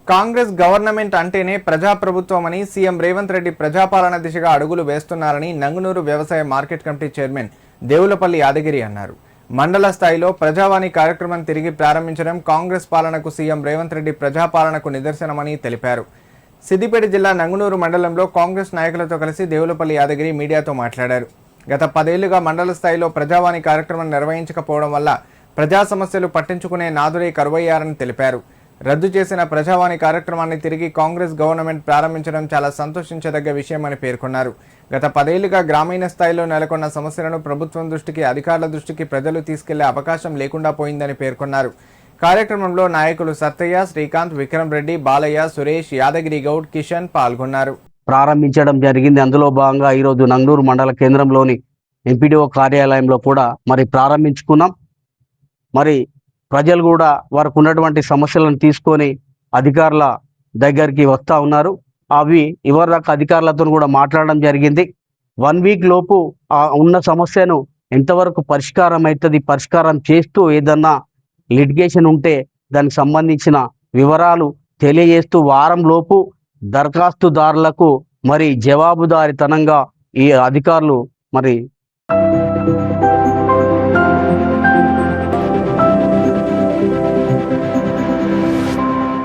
Congress government అంటేనే ప్రజాప్రభుత్వమని CM Revanth Reddy ప్రజాపాలన దిశగా అడుగులు వేస్తున్నారని నంగునూరు వ్యవసాయ market committee chairman Devulapalli Yadagiri అన్నారు. మండల స్థాయిలో ప్రజావాణి కార్యక్రమం తిరిగి ప్రారంభించడం కాంగ్రెస్ పాలనకు సీఎం రేవంత్ రెడ్డి ప్రజాపాలనకు నిదర్శనమని తెలిపారు. సిద్దిపేట జిల్లా నంగునూరు మండలంలో కాంగ్రెస్ నాయకులతో కలిసి దేవులపల్లి యాదగిరి మీడియాతో మాట్లాడారు. గత 10 ఏళ్లుగా మండల స్థాయిలో ప్రజావాణి కార్యక్రమం నిర్వహించకపోవడం వల్ల ప్రజా సమస్యలు పట్టించుకునే నాదుడే కరువయ్యారని తెలిపారు. రద్దు చేసిన ప్రజావాణి కార్యక్రమాన్ని తిరిగి కాంగ్రెస్ గవర్నమెంట్ ప్రారంభించడం చాలా సంతోషించదగ్గ విషయమని పేర్కొన్నారు. గత 10 ఏళ్లుగా గ్రామీణ స్థాయిలో నెలకొన్న సమస్యలను ప్రభుత్వం దృష్టికి, అధికారుల దృష్టికి ప్రజలు తీసుకెళ్లే అవకాశం లేకుండా పోయిందని పేర్కొన్నారు. కార్యక్రమంలో నాయకులు సత్తయ్య, శ్రీకాంత్, విక్రమ్ రెడ్డి, బాలయ్య, సురేష్, యాదగిరి గౌడ్, కిషన్ పాల్గొన్నారు. ప్రారంభించడం జరిగింది. అందులో భాగంగా ఈరోజు నంగనూరు మండల కేంద్రంలోని ఎంపీడీఓ కార్యాలయంలో కూడా ప్రారంభించుకున్నాం. మరి ప్రజలు కూడా వారికి ఉన్నటువంటి సమస్యలను తీసుకొని అధికారుల దగ్గరికి వస్తూ ఉన్నారు. అవి ఇవరిదాకా అధికారులతో కూడా మాట్లాడడం జరిగింది. 1 వీక్ లోపు ఉన్న సమస్యను ఎంతవరకు పరిష్కారం అవుతుంది, పరిష్కారం చేస్తూ ఏదన్నా లిటిగేషన్ ఉంటే దానికి సంబంధించిన వివరాలు తెలియజేస్తూ వారం లోపు దరఖాస్తుదారులకు మరి జవాబుదారితనంగా ఈ అధికారులు మరి